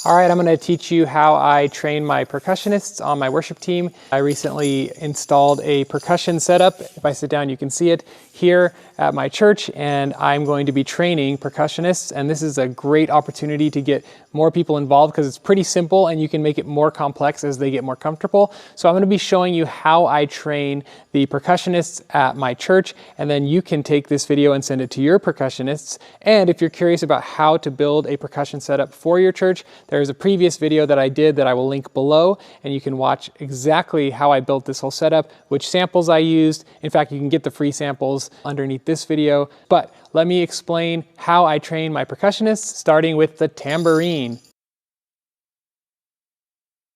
All right, I'm going to teach you how I train my percussionists on my worship team. I recently installed a percussion setup. If I sit down, you can see it here at my church, and I'm going to be training percussionists, and this is a great opportunity to get more people involved because it's pretty simple and you can make it more complex as they get more comfortable. So I'm going to be showing you how I train the percussionists at my church, and then you can take this video and send it to your percussionists. And if you're curious about how to build a percussion setup for your church, there's a previous video that I did that I will link below, and you can watch exactly how I built this whole setup, which samples I used. In fact, you can get the free samples underneath this video. But let me explain how I train my percussionists, starting with the tambourine.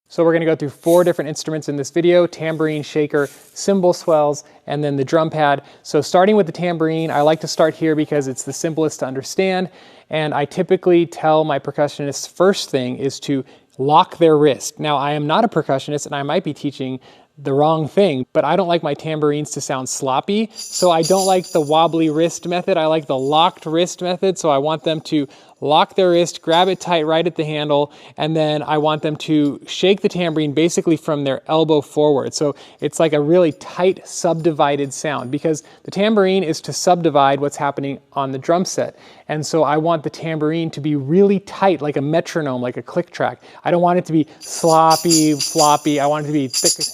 So we're going to go through 4 different instruments in this video: tambourine, shaker, cymbal swells, and then the drum pad. So starting with the tambourine, I like to start here because it's the simplest to understand, and I typically tell my percussionists first thing is to lock their wrist. Now, I am not a percussionist and I might be teaching the wrong thing, but I don't like my tambourines to sound sloppy, so I don't like the wobbly wrist method. I like the locked wrist method, so I want them to lock their wrist, grab it tight right at the handle, and then I want them to shake the tambourine basically from their elbow forward. So it's like a really tight subdivided sound, because the tambourine is to subdivide what's happening on the drum set. And so I want the tambourine to be really tight, like a metronome, like a click track. I don't want it to be sloppy, floppy. I want it to be thick.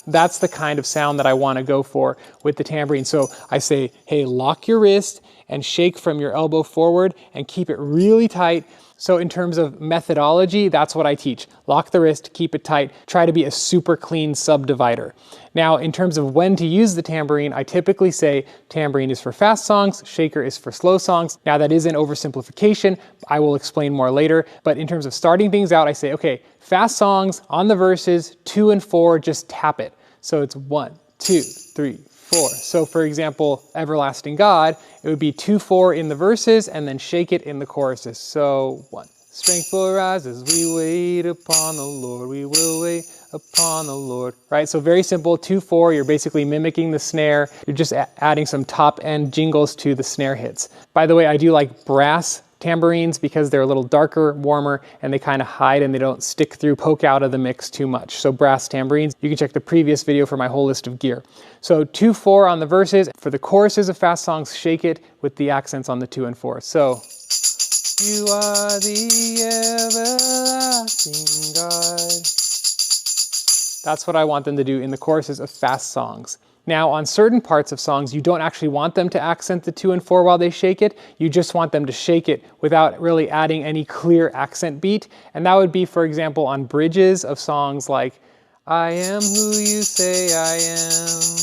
That's the kind of sound that I want to go for with the tambourine. So I say, hey, lock your wrist and shake from your elbow forward and keep it really tight. So in terms of methodology, that's what I teach. Lock the wrist, keep it tight, try to be a super clean subdivider. Now, in terms of when to use the tambourine, I typically say tambourine is for fast songs, shaker is for slow songs. Now, that is an oversimplification. I will explain more later. But in terms of starting things out, I say, okay, fast songs on the verses, 2 and 4, just tap it. So it's 1, 2, 3, 4. So for example, Everlasting God, it would be 2-4 in the verses and then shake it in the choruses. So 1. Strength will rise as we wait upon the Lord. We will wait upon the Lord. Right? So very simple, 2-4. You're basically mimicking the snare. You're just adding some top end jingles to the snare hits. By the way, I do like brass tambourines because they're a little darker, warmer, and they kind of hide and they don't stick through, poke out of the mix too much. So brass tambourines, you can check the previous video for my whole list of gear. So 2-4 on the verses. For the choruses of fast songs, shake it with the accents on the 2 and 4. So, you are the everlasting God. That's what I want them to do in the choruses of fast songs. Now, on certain parts of songs, you don't actually want them to accent the 2 and 4 while they shake it. You just want them to shake it without really adding any clear accent beat. And that would be, for example, on bridges of songs like, I am who you say I am.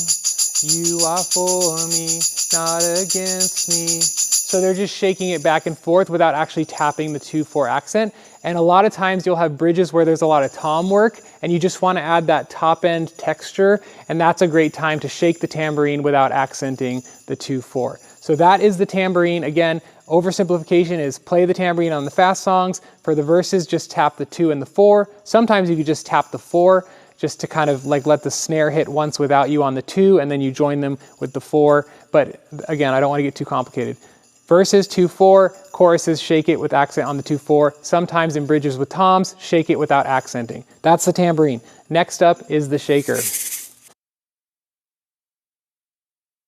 You are for me, not against me. So they're just shaking it back and forth without actually tapping the 2-4 accent. And a lot of times you'll have bridges where there's a lot of tom work and you just want to add that top end texture, and that's a great time to shake the tambourine without accenting the 2-4. So that is the tambourine. Again, oversimplification is play the tambourine on the fast songs. For the verses, just tap the 2 and the 4. Sometimes you could just tap the 4 just to kind of like let the snare hit once without you on the 2, and then you join them with the 4. But again, I don't want to get too complicated. Verses 2-4, choruses shake it with accent on the 2-4. Sometimes in bridges with toms, shake it without accenting. That's the tambourine. Next up is the shaker.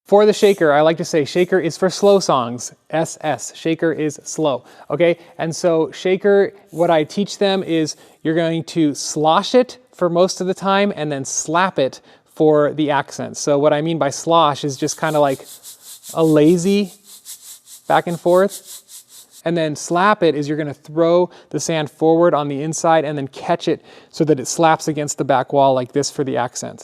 For the shaker, I like to say shaker is for slow songs. SS, shaker is slow, okay? And so shaker, what I teach them is you're going to slosh it for most of the time and then slap it for the accents. So what I mean by slosh is just kind of like a lazy back and forth. And then slap it is you're going to throw the sand forward on the inside and then catch it so that it slaps against the back wall like this for the accent.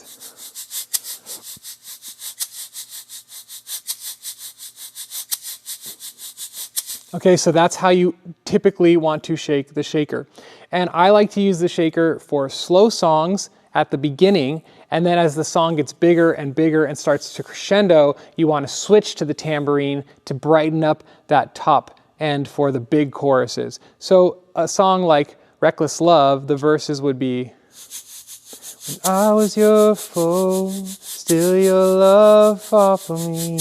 Okay, so that's how you typically want to shake the shaker. And I like to use the shaker for slow songs at the beginning, and then as the song gets bigger and bigger and starts to crescendo, you want to switch to the tambourine to brighten up that top end for the big choruses. So a song like Reckless Love, the verses would be, when I was your foe, still your love fought for me.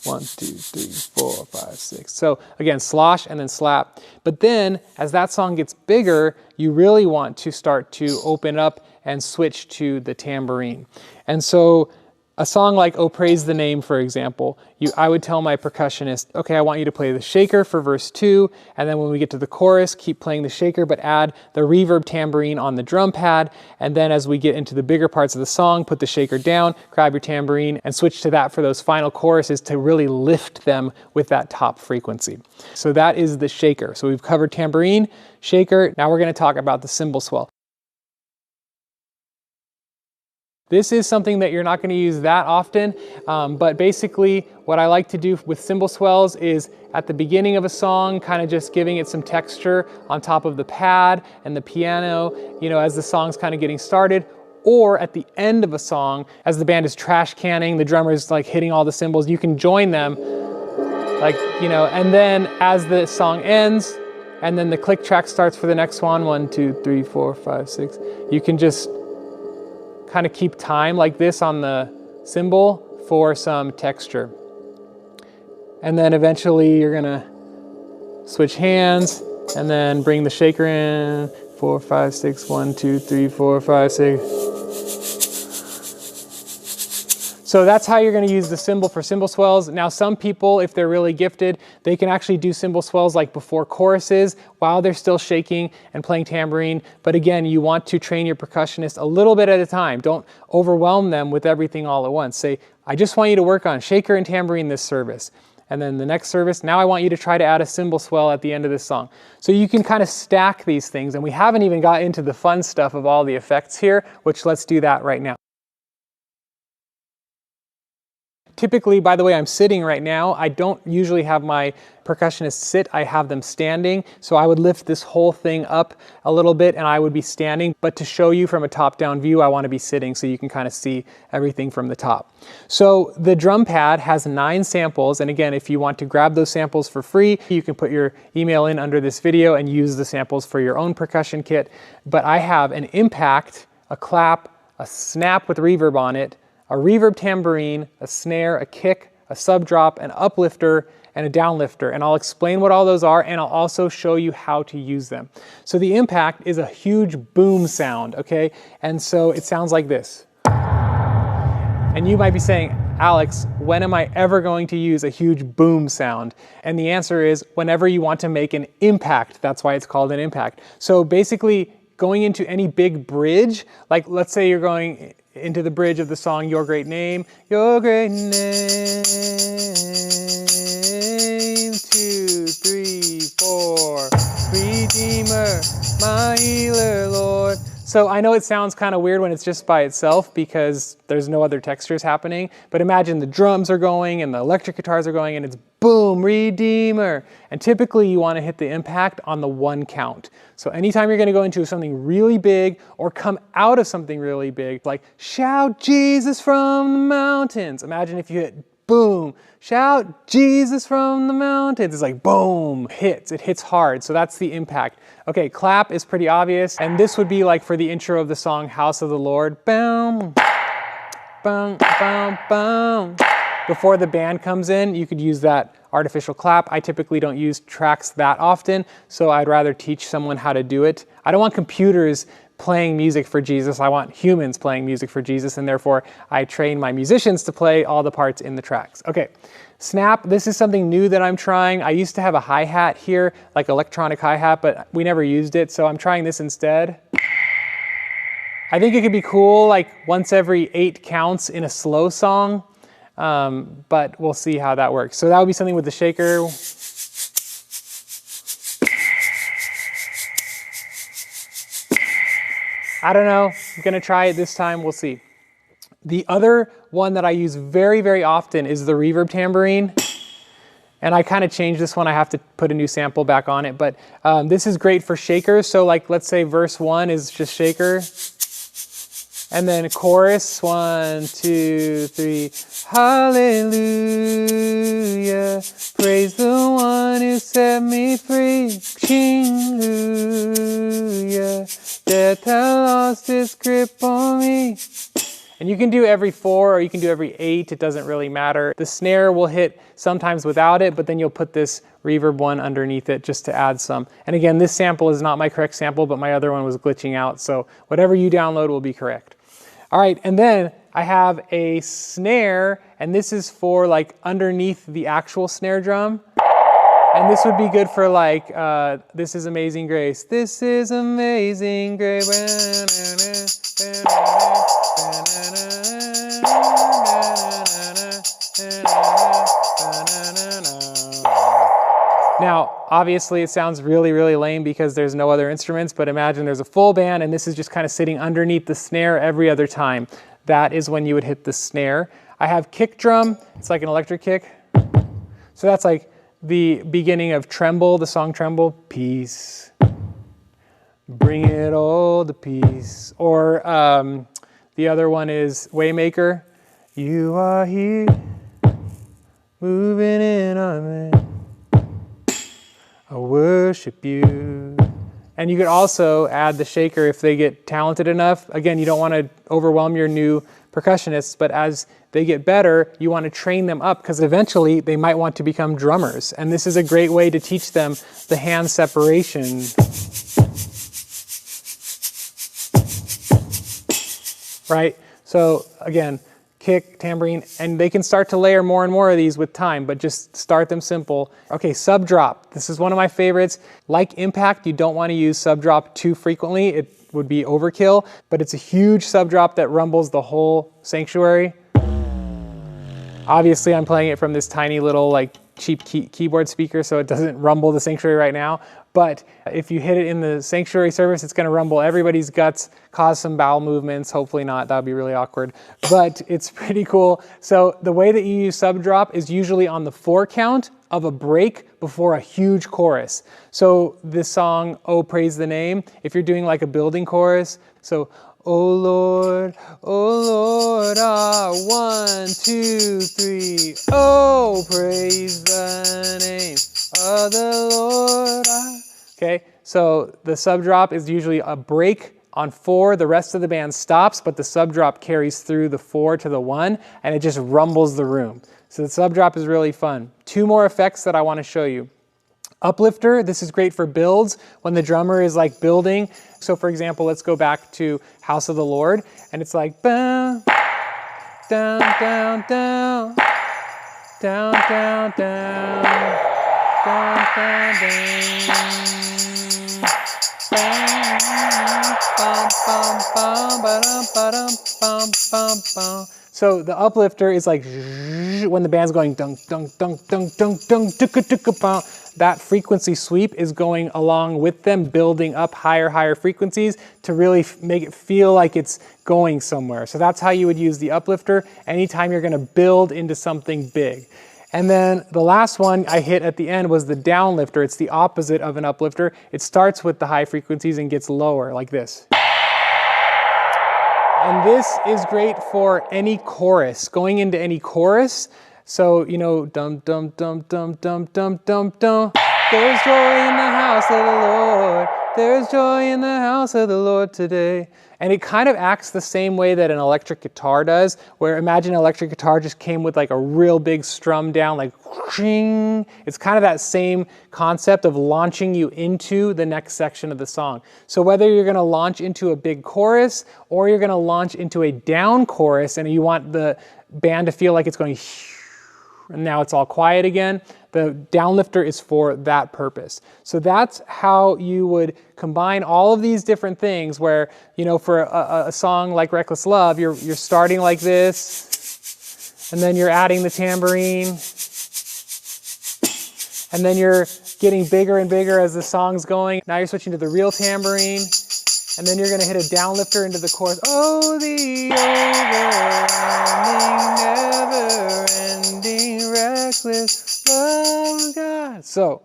1, 2, 3, 4, 5, 6. So again, slosh and then slap. But then as that song gets bigger, you really want to start to open up and switch to the tambourine. And so a song like "Oh Praise the Name," for example, I would tell my percussionist, okay, I want you to play the shaker for verse 2, and then when we get to the chorus, keep playing the shaker, but add the reverb tambourine on the drum pad, and then as we get into the bigger parts of the song, put the shaker down, grab your tambourine, and switch to that for those final choruses to really lift them with that top frequency. So that is the shaker. So we've covered tambourine, shaker, now we're going to talk about the cymbal swell. This is something that you're not going to use that often, but basically what I like to do with cymbal swells is at the beginning of a song, kind of just giving it some texture on top of the pad and the piano, you know, as the song's kind of getting started, or at the end of a song, as the band is trash canning, the drummer's like hitting all the cymbals, you can join them, like, you know, and then as the song ends, and then the click track starts for the next one, 1, 2, 3, 4, 5, 6, you can just kind of keep time like this on the cymbal for some texture. And then eventually you're gonna switch hands and then bring the shaker in. 4, 5, 6, 1, 2, 3, 4, 5, 6. So that's how you're going to use the cymbal for cymbal swells. Now some people, if they're really gifted, they can actually do cymbal swells like before choruses while they're still shaking and playing tambourine. But again, you want to train your percussionist a little bit at a time. Don't overwhelm them with everything all at once. Say, I just want you to work on shaker and tambourine this service. And then the next service, now I want you to try to add a cymbal swell at the end of this song. So you can kind of stack these things, and we haven't even got into the fun stuff of all the effects here, which let's do that right now. Typically, by the way, I'm sitting right now. I don't usually have my percussionists sit, I have them standing. So I would lift this whole thing up a little bit and I would be standing. But to show you from a top-down view, I want to be sitting so you can kind of see everything from the top. So the drum pad has 9 samples. And again, if you want to grab those samples for free, you can put your email in under this video and use the samples for your own percussion kit. But I have an impact, a clap, a snap with reverb on it, a reverb tambourine, a snare, a kick, a sub drop, an uplifter, and a downlifter. And I'll explain what all those are, and I'll also show you how to use them. So the impact is a huge boom sound, okay? And so it sounds like this. And you might be saying, Alex, when am I ever going to use a huge boom sound? And the answer is whenever you want to make an impact. That's why it's called an impact. So basically, going into any big bridge, like let's say you're going into the bridge of the song Your Great Name. Your great name, 2, 3, 4, Redeemer, my healer, Lord. So I know it sounds kind of weird when it's just by itself because there's no other textures happening, but imagine the drums are going and the electric guitars are going and it's boom, Redeemer. And typically you want to hit the impact on the 1 count. So anytime you're going to go into something really big or come out of something really big, like shout Jesus from the mountains. Imagine if you hit boom, shout Jesus from the mountains. It's like boom, hits, it hits hard. So that's the impact. Okay, clap is pretty obvious. And this would be like for the intro of the song House of the Lord. Boom, boom, boom, boom. Before the band comes in, you could use that artificial clap. I typically don't use tracks that often, so I'd rather teach someone how to do it. I don't want computers playing music for Jesus. I want humans playing music for Jesus, and therefore I train my musicians to play all the parts in the tracks. Okay, snap, this is something new that I'm trying. I used to have a hi-hat here, like electronic hi-hat, but we never used it, so I'm trying this instead. I think it could be cool, like once every 8 counts in a slow song. But we'll see how that works. So that would be something with the shaker. I don't know, I'm gonna try it this time, we'll see. The other one that I use very, very often is the reverb tambourine. And I kind of changed this one, I have to put a new sample back on it, but this is great for shakers. So like, let's say verse 1 is just shaker. And then chorus, 1, 2, 3, hallelujah, praise the one who set me free, hallelujah, death had lost its grip on me, And you can do every 4 or you can do every 8, it doesn't really matter. The snare will hit sometimes without it, but then you'll put this reverb one underneath it just to add some. And again, this sample is not my correct sample, but my other one was glitching out, so whatever you download will be correct. All right, and then I have a snare, and this is for like underneath the actual snare drum. And this would be good for like, This Is Amazing Grace. This is amazing grace. Now, obviously it sounds really, really lame because there's no other instruments, but imagine there's a full band and this is just kind of sitting underneath the snare every other time. That is when you would hit the snare. I have kick drum. It's like an electric kick. So that's like the beginning of Tremble, the song Tremble. Peace, bring it all to peace. Or the other one is Waymaker. You are here, moving in on me. I worship you. And you could also add the shaker if they get talented enough. Again, you don't want to overwhelm your new percussionists, but as they get better, you want to train them up because eventually they might want to become drummers. And this is a great way to teach them the hand separation. Right? So again, kick, tambourine, and they can start to layer more and more of these with time, but just start them simple. Okay, sub drop. This is one of my favorites. Like impact, you don't want to use sub drop too frequently. It would be overkill, but it's a huge sub drop that rumbles the whole sanctuary. Obviously, I'm playing it from this tiny little like cheap keyboard speaker, so it doesn't rumble the sanctuary right now. But if you hit it in the sanctuary service, it's going to rumble everybody's guts, cause some bowel movements. Hopefully not, that would be really awkward. But it's pretty cool. So the way that you use sub drop is usually on the 4 count of a break before a huge chorus. So this song, Oh Praise the Name, if you're doing like a building chorus, so oh Lord, ah, 1, 2, 3, oh praise the name of the Lord. Ah. Okay, so the sub drop is usually a break on 4, the rest of the band stops, but the sub drop carries through the 4 to the 1, and it just rumbles the room. So the sub drop is really fun. 2 more effects that I want to show you. Uplifter, this is great for builds when the drummer is like building. So for example, let's go back to House of the Lord, and it's like down, down, down, down, down, down, down, down, down, down. So the uplifter is like when the band's going dunk, dunk, dunk, dunk, dunk, dunk, ticka, ticka, pow. That frequency sweep is going along with them, building up higher frequencies to really make it feel like it's going somewhere. So that's how you would use the uplifter anytime you're going to build into something big. And then the last one I hit at the end was the downlifter. It's the opposite of an uplifter. It starts with the high frequencies and gets lower like this. And this is great for any chorus, going into any chorus. So, you know, dum, dum, dum, dum, dum, dum, dum, dum. There's joy in the house of the Lord. There's joy in the house of the Lord today. And it kind of acts the same way that an electric guitar does, where imagine an electric guitar just came with like a real big strum down, like whooshing. It's kind of that same concept of launching you into the next section of the song. So whether you're going to launch into a big chorus or you're going to launch into a down chorus and you want the band to feel like it's going and now it's all quiet again, the downlifter is for that purpose. So that's how you would combine all of these different things where, you know, for a song like Reckless Love, you're starting like this, and then you're adding the tambourine, and then you're getting bigger and bigger as the song's going. Now you're switching to the real tambourine, and then you're going to hit a downlifter into the chorus. Oh, the overwhelming, never-ending, reckless love of God. So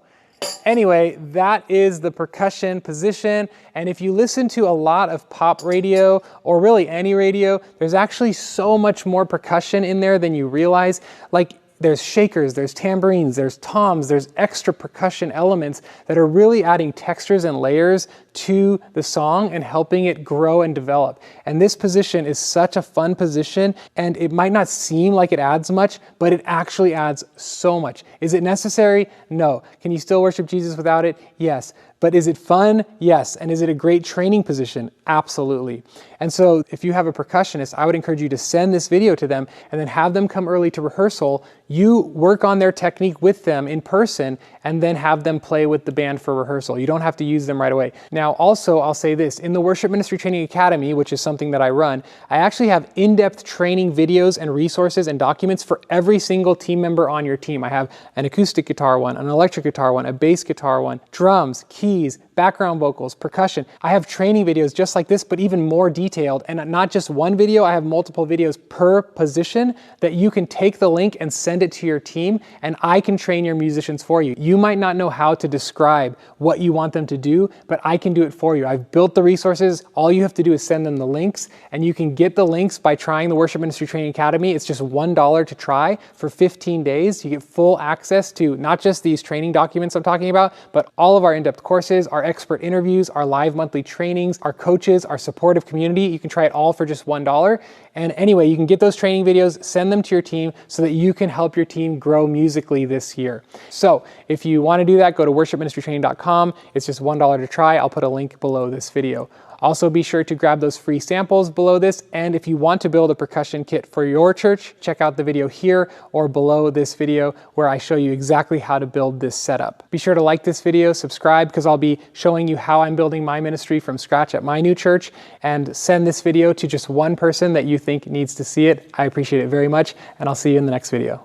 anyway, that is the percussion position. And if you listen to a lot of pop radio, or really any radio, there's actually so much more percussion in there than you realize. Like, there's shakers, there's tambourines, there's toms, there's extra percussion elements that are really adding textures and layers to the song and helping it grow and develop. And this position is such a fun position, and it might not seem like it adds much, but it actually adds so much. Is it necessary? No. Can you still worship Jesus without it? Yes. But is it fun? Yes. And is it a great training position? Absolutely. And so if you have a percussionist, I would encourage you to send this video to them and then have them come early to rehearsal. You work on their technique with them in person and then have them play with the band for rehearsal. You don't have to use them right away. Now, also, I'll say this, in the Worship Ministry Training Academy, which is something that I run, I actually have in-depth training videos and resources and documents for every single team member on your team. I have an acoustic guitar one, an electric guitar one, a bass guitar one, drums, keys, background vocals, percussion. I have training videos just like this, but even more detailed. And not just one video, I have multiple videos per position that you can take the link and send it to your team, and I can train your musicians for you. You might not know how to describe what you want them to do, but I can do it for you. I've built the resources. All you have to do is send them the links, and you can get the links by trying the Worship Ministry Training Academy. It's just $1 to try for 15 days. You get full access to not just these training documents I'm talking about, but all of our in-depth courses, our expert interviews, our live monthly trainings, our coaches, our supportive community. You can try it all for just $1. And anyway, you can get those training videos, send them to your team so that you can help your team grow musically this year. So if you want to do that, go to worshipministrytraining.com. It's just $1 to try. I'll put a link below this video. Also, be sure to grab those free samples below this, and if you want to build a percussion kit for your church, check out the video here or below this video where I show you exactly how to build this setup. Be sure to like this video, subscribe, because I'll be showing you how I'm building my ministry from scratch at my new church, and send this video to just one person that you think needs to see it. I appreciate it very much, and I'll see you in the next video.